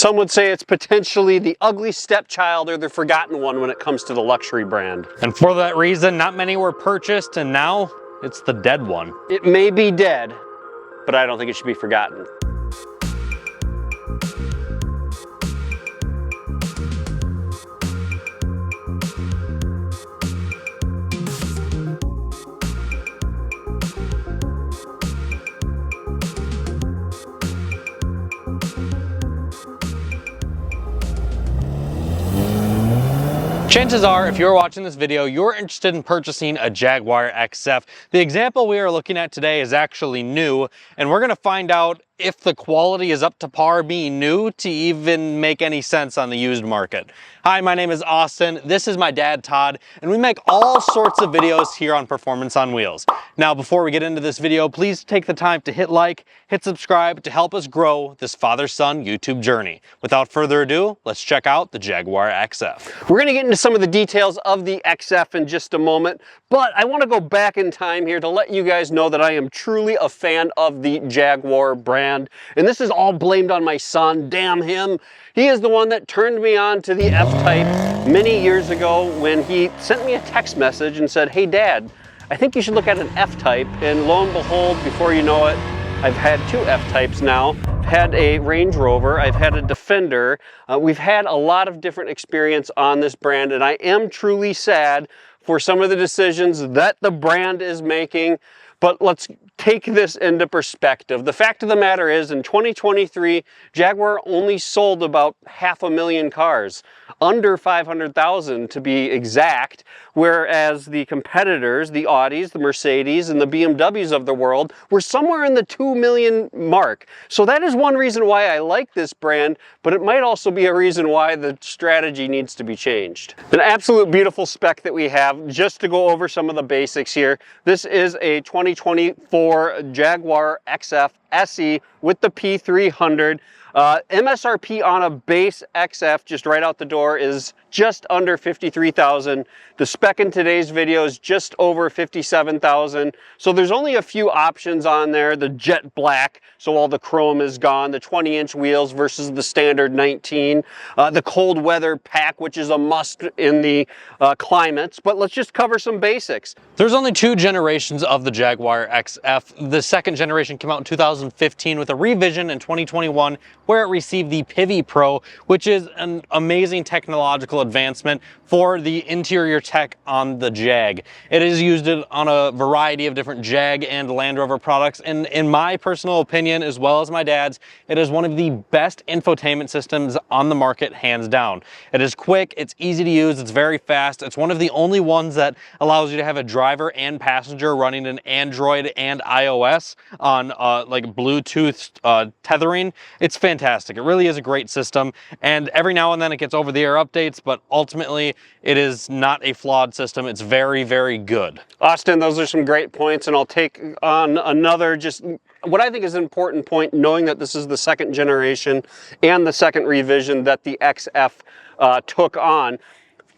Some would say it's potentially the ugly stepchild or the forgotten one when it comes to the luxury brand. And for that reason, not many were purchased, and now it's the dead one. It may be dead, but I don't think it should be forgotten. Chances are, if you're watching this video, you're interested in purchasing a Jaguar XF. The example we are looking at today is actually new, and we're gonna find out if the quality is up to par being new to even make any sense on the used market. Hi, my name is Austin. This is my dad, Todd, and we make all sorts of videos here on Performance on Wheels. Now, before we get into this video, please take the time to hit like, hit subscribe to help us grow this father-son YouTube journey. Without further ado, let's check out the Jaguar XF. We're gonna get into some of the details of the XF in just a moment, but I wanna go back in time here to let you guys know that I am truly a fan of the Jaguar brand. And this is all blamed on my son, damn him. He is the one that turned me on to the F-Type many years ago when he sent me a text message and said, hey Dad, I think you should look at an F-Type. And lo and behold, before you know it, I've had two F-Types now. I've had a Range Rover, I've had a Defender. We've had a lot of different experience on this brand, and I am truly sad for some of the decisions that the brand is making. But let's take this into perspective. The fact of the matter is, in 2023, Jaguar only sold about 500,000 cars, under 500,000 to be exact, whereas the competitors, the Audis, the Mercedes, and the BMWs of the world were somewhere in the 2 million mark. So that is one reason why I like this brand, but it might also be a reason why the strategy needs to be changed. An absolute beautiful spec that we have. Just to go over some of the basics here, this is a 2024 Jaguar XF SE with the P300. MSRP on a base XF just right out the door is just under 53,000. The spec in today's video is just over 57,000. So there's only a few options on there. The jet black, so all the chrome is gone. The 20-inch wheels versus the standard 19. The cold weather pack, which is a must in the climates. But let's just cover some basics. There's only two generations of the Jaguar XF. The second generation came out in 2015 with a revision in 2021 where it received the Pivi Pro, which is an amazing technological advancement for the interior tech on the Jag. It is used on a variety of different Jag and Land Rover products, and in my personal opinion, as well as my dad's, it is one of the best infotainment systems on the market, hands down. It is quick, it's easy to use, it's very fast. It's one of the only ones that allows you to have a driver and passenger running an Android and iOS on like Bluetooth tethering. It's fantastic. It really is a great system, and every now and then it gets over-the-air updates, but ultimately it is not a flawed system. It's very, very good. Austin, those are some great points, and I'll take on another, just what I think is an important point, knowing that this is the second generation and the second revision that the XF took on.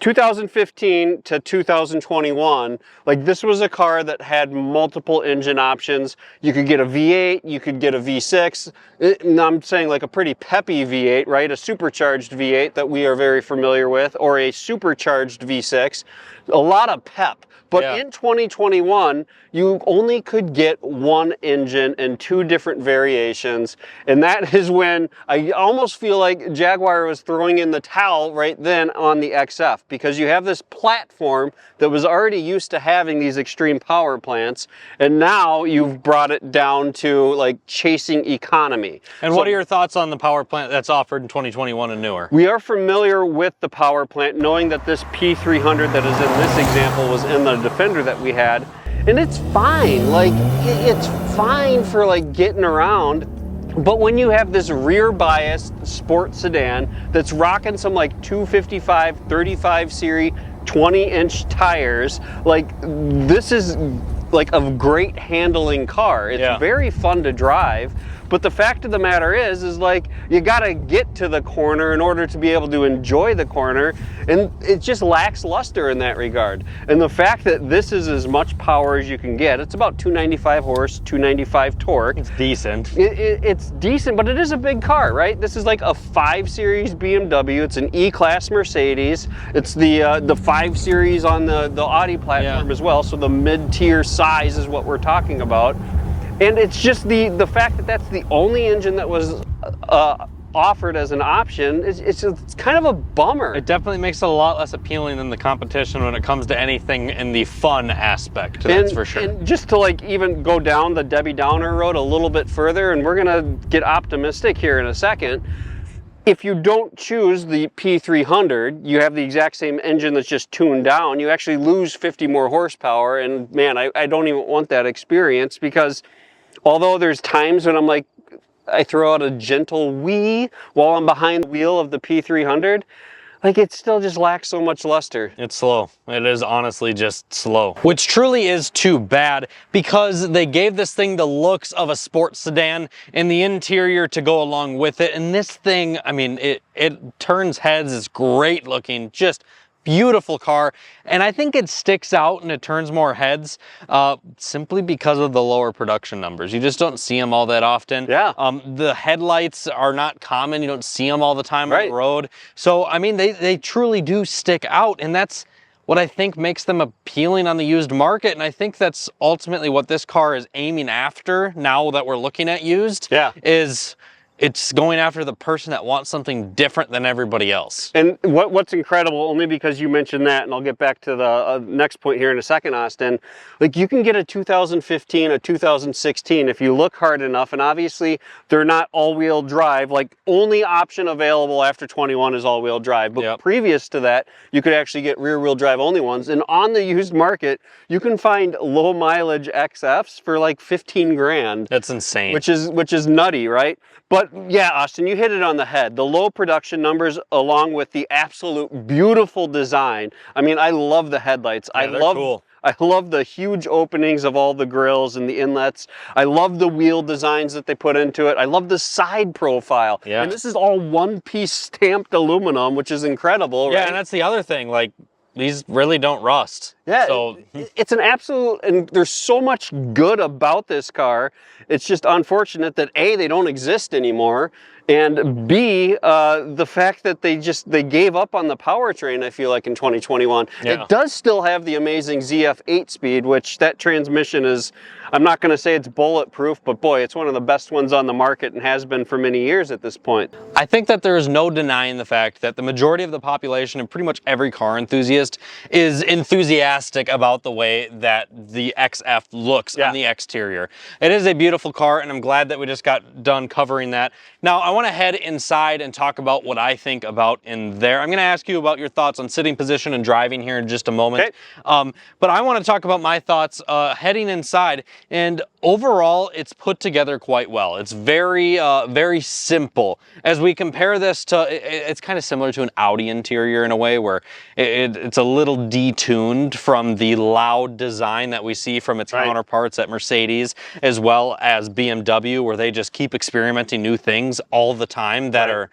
2015 to 2021, like this was a car that had multiple engine options. You could get a V8, you could get a V6, and I'm saying like a pretty peppy V8, right? A supercharged V8 that we are very familiar with, or a supercharged V6. A lot of pep. But in 2021, you only could get one engine in two different variations. And that is when I almost feel like Jaguar was throwing in the towel right then on the XF, because you have this platform that was already used to having these extreme power plants, and now you've brought it down to like chasing economy. And so, what are your thoughts on the power plant that's offered in 2021 and newer? We are familiar with the power plant, knowing that this P300 that is in this example was in the Defender that we had, and it's fine. Like, it's fine for like getting around. But when you have this rear biased sport sedan that's rocking some like 255 35 series 20-inch tires, like this is like a great handling car. It's very fun to drive, But the fact of the matter is like, you gotta get to the corner in order to be able to enjoy the corner, and it just lacks luster in that regard. And the fact that this is as much power as you can get, it's about 295 horse, 295 torque. It's decent. It's decent, but it is a big car, right? This is like a 5 Series BMW. It's an E-Class Mercedes. It's the 5 Series on the Audi platform as well, so the mid-tier size is what we're talking about. And it's just the fact that that's the only engine that was offered as an option, it's kind of a bummer. It definitely makes it a lot less appealing than the competition when it comes to anything in the fun aspect, that's for sure. And just to like even go down the Debbie Downer road a little bit further, and we're gonna get optimistic here in a second, if you don't choose the P300, you have the exact same engine that's just tuned down, you actually lose 50 more horsepower, and man, I don't even want that experience, because although there's times when I'm like, I throw out a gentle wee while I'm behind the wheel of the P300, like it still just lacks so much luster. It's slow. It is honestly just slow. Which truly is too bad, because they gave this thing the looks of a sports sedan and the interior to go along with it. And this thing, I mean, it turns heads, it's great looking, just beautiful car, and I think it sticks out and it turns more heads simply because of the lower production numbers. You just don't see them all that often. Yeah. The headlights are not common. You don't see them all the time on the road. So, I mean, they truly do stick out, and that's what I think makes them appealing on the used market, and I think that's ultimately what this car is aiming after now that we're looking at used. Yeah. It's going after the person that wants something different than everybody else. And what's incredible, only because you mentioned that, and I'll get back to the next point here in a second, Austin, like you can get a 2015, a 2016 if you look hard enough, and obviously they're not all-wheel drive. Like, only option available after 21 is all-wheel drive, but previous to that, you could actually get rear-wheel drive only ones. And on the used market, you can find low-mileage XFs for like 15 grand. That's insane. Which is nutty, right? But yeah, Austin, you hit it on the head. The low production numbers along with the absolute beautiful design. I mean, I love the headlights. Yeah, I love the huge openings of all the grills and the inlets. I love the wheel designs that they put into it. I love the side profile. Yeah. And this is all one-piece stamped aluminum, which is incredible, right? Yeah, and that's the other thing. Like, these really don't rust. Yeah, so it's an absolute, and there's so much good about this car. It's just unfortunate that A, they don't exist anymore, and B, the fact that they gave up on the powertrain, I feel like, in 2021. Yeah. It does still have the amazing ZF 8-speed, which that transmission is, I'm not going to say it's bulletproof, but boy, it's one of the best ones on the market and has been for many years at this point. I think that there is no denying the fact that the majority of the population and pretty much every car enthusiast is enthusiastic about the way that the XF looks on the exterior. It is a beautiful car, and I'm glad that we just got done covering that. Now, I want to head inside and talk about what I think about in there. I'm going to ask you about your thoughts on sitting position and driving here in just a moment. Okay. But I want to talk about my thoughts heading inside. And overall, it's put together quite well. It's very, very simple. As we compare this to, it's kind of similar to an Audi interior in a way, where it's a little detuned from the loud design that we see from its counterparts at Mercedes, as well as BMW, where they just keep experimenting new things all the time that are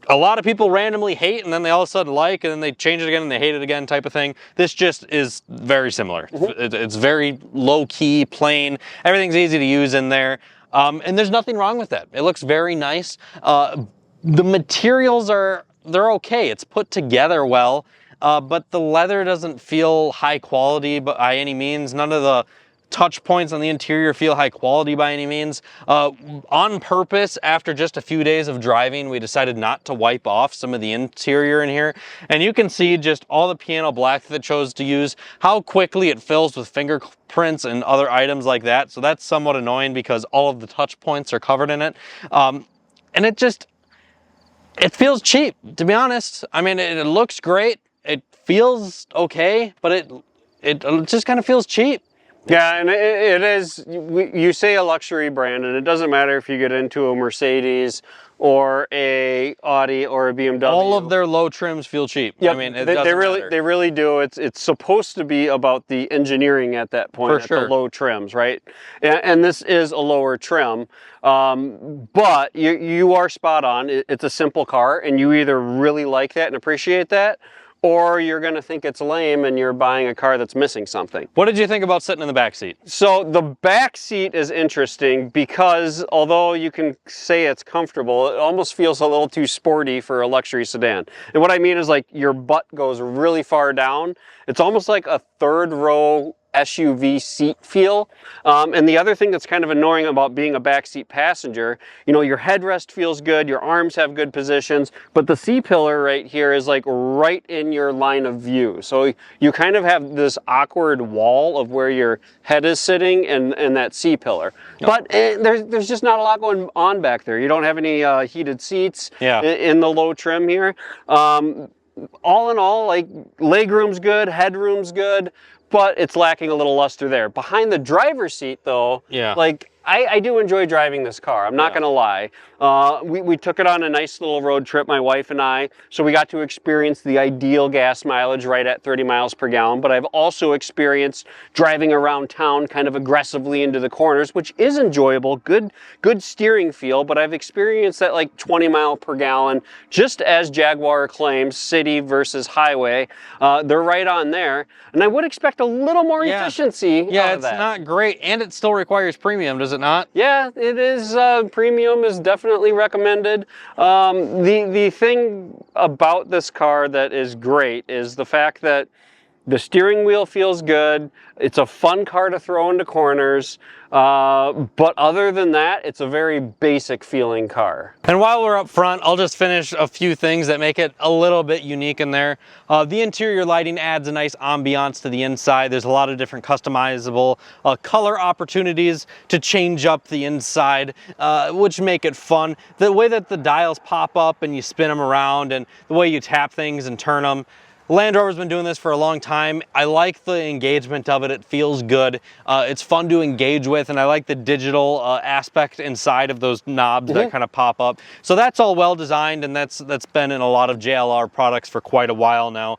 a lot of people randomly hate, and then they all of a sudden like, and then they change it again and they hate it again, type of thing. This just is very similar. It's very low-key, plain. Everything's easy to use in there, and there's nothing wrong with that. It looks very nice. The materials they're okay. It's put together well, but the leather doesn't feel high quality by any means. None of the touch points on the interior feel high quality by any means. On purpose, after just a few days of driving, we decided not to wipe off some of the interior in here. And you can see just all the piano black that it chose to use, how quickly it fills with fingerprints and other items like that. So that's somewhat annoying because all of the touch points are covered in it. And it feels cheap, to be honest. I mean, it looks great. It feels okay, but it just kind of feels cheap. Yeah, and it is, you say a luxury brand, and it doesn't matter if you get into a Mercedes or a Audi or a BMW. All of their low trims feel cheap. Yep. I mean, they really do. It's supposed to be about the engineering at that point, For sure. the low trims, right? And this is a lower trim, but you are spot on. It's a simple car, and you either really like that and appreciate that, or you're going to think it's lame and you're buying a car that's missing something. What did you think about sitting in the back seat? So the back seat is interesting because although you can say it's comfortable, it almost feels a little too sporty for a luxury sedan. And what I mean is, like, your butt goes really far down. It's almost like a third row SUV seat feel. And the other thing that's kind of annoying about being a backseat passenger, you know, your headrest feels good, your arms have good positions, but the C-pillar right here is like right in your line of view. So you kind of have this awkward wall of where your head is sitting and that C-pillar. Yep. But there's just not a lot going on back there. You don't have any heated seats in the low trim here. All in all, like, legroom's good, headroom's good, but it's lacking a little luster there. Behind the driver's seat, though, like, I do enjoy driving this car. I'm not going to lie. We took it on a nice little road trip, my wife and I, so we got to experience the ideal gas mileage right at 30 miles per gallon, but I've also experienced driving around town kind of aggressively into the corners, which is enjoyable, good steering feel, but I've experienced that like 20 mile per gallon, just as Jaguar claims, city versus highway. They're right on there, and I would expect a little more efficiency out of that. It's not great, and it still requires premium, does it not? Yeah, it is. Premium is definitely recommended. The thing about this car that is great is the fact that the steering wheel feels good. It's a fun car to throw into corners. But other than that, it's a very basic feeling car. And while we're up front, I'll just finish a few things that make it a little bit unique in there. The interior lighting adds a nice ambiance to the inside. There's a lot of different customizable color opportunities to change up the inside, which make it fun. The way that the dials pop up and you spin them around, and the way you tap things and turn them. Land Rover's been doing this for a long time. I like the engagement of it. It feels good. It's fun to engage with, and I like the digital aspect inside of those knobs that kind of pop up. So that's all well designed, and that's been in a lot of JLR products for quite a while now.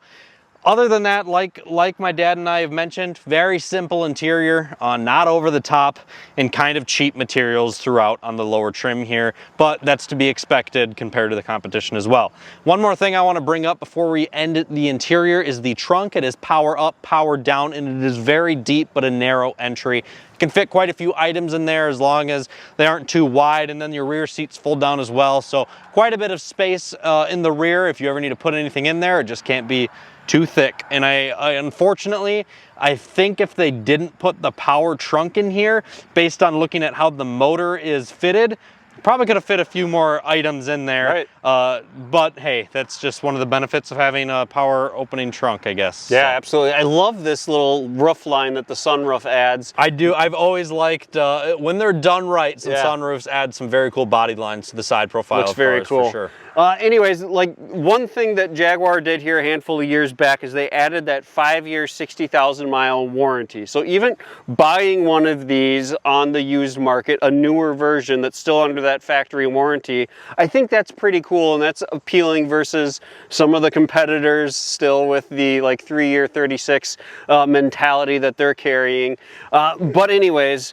Other than that, like my dad and I have mentioned, very simple interior, not over the top, and kind of cheap materials throughout on the lower trim here, but that's to be expected compared to the competition as well. One more thing I want to bring up before we end the interior is the trunk. It is power up, power down, and it is very deep but a narrow entry. You can fit quite a few items in there as long as they aren't too wide, and then your rear seats fold down as well. So quite a bit of space in the rear if you ever need to put anything in there. It just can't be too thick. And I unfortunately, I think if they didn't put the power trunk in here, based on looking at how the motor is fitted, probably could have fit a few more items in there. Right. But hey, that's just one of the benefits of having a power opening trunk, I guess. Yeah, so. Absolutely. I love this little roof line that the sunroof adds. I do. I've always liked, when they're done right, some sunroofs add some very cool body lines to the side profile. Looks very cool. For sure. Anyways, like, one thing that Jaguar did here a handful of years back is they added that 5-year, 60,000 mile warranty. So even buying one of these on the used market, a newer version that's still under that factory warranty, I think that's pretty cool, and that's appealing versus some of the competitors still with the like 3-year, 36 mentality that they're carrying. But anyways,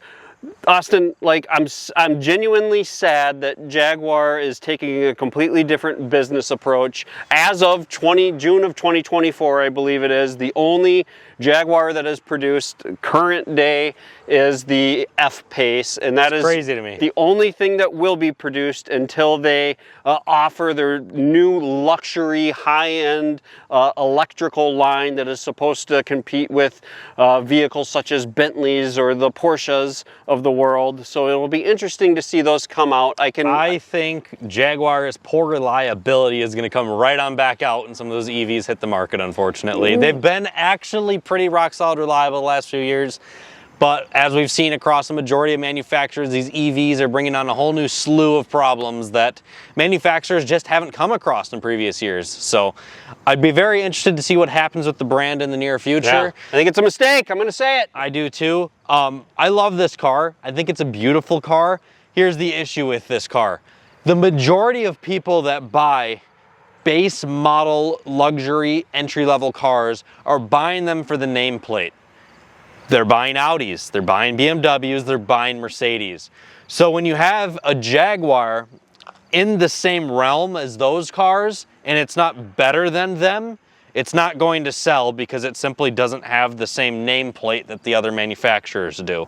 Austin, like, I'm genuinely sad that Jaguar is taking a completely different business approach. As of June of 2024, I believe it is, the only Jaguar that is produced current day is the F-Pace, and that is crazy to me. The only thing that will be produced until they offer their new luxury high-end electrical line that is supposed to compete with vehicles such as Bentleys or the Porsches of the world. So it will be interesting to see those come out. I think Jaguar's poor reliability is going to come right on back out, and some of those EVs hit the market, unfortunately. They've been actually pretty rock solid reliable the last few years. But as we've seen across the majority of manufacturers, these EVs are bringing on a whole new slew of problems that manufacturers just haven't come across in previous years. So I'd be very interested to see what happens with the brand in the near future. Yeah. I think it's a mistake. I'm going to say it. I do too. I love this car. I think it's a beautiful car. Here's the issue with this car. The majority of people that buy base model luxury entry-level cars are buying them for the nameplate. They're buying Audis, they're buying BMWs, they're buying Mercedes. So when you have a Jaguar in the same realm as those cars and it's not better than them, it's not going to sell because it simply doesn't have the same nameplate that the other manufacturers do.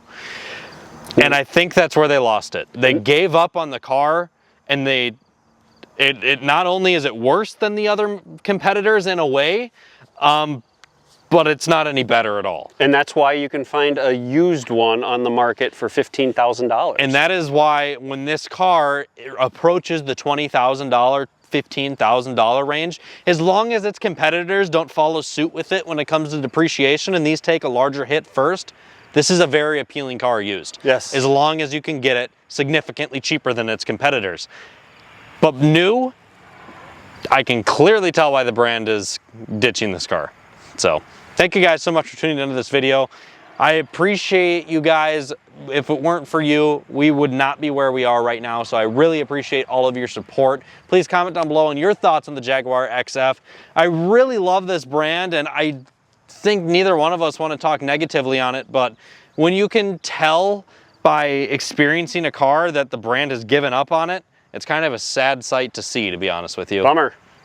And I think that's where they lost it. They gave up on the car, and it not only is it worse than the other competitors in a way, but it's not any better at all. And that's why you can find a used one on the market for $15,000. And that is why when this car approaches the $20,000, $15,000 range, as long as its competitors don't follow suit with it when it comes to depreciation and these take a larger hit first, this is a very appealing car used. Yes. As long as you can get it significantly cheaper than its competitors. But new, I can clearly tell why the brand is ditching this car. So, thank you guys so much for tuning into this video. I appreciate you guys. If it weren't for you, we would not be where we are right now. So I really appreciate all of your support. Please comment down below on your thoughts on the Jaguar XF. I really love this brand, and I think neither one of us want to talk negatively on it, but when you can tell by experiencing a car that the brand has given up on it, it's kind of a sad sight to see, to be honest with you. Bummer.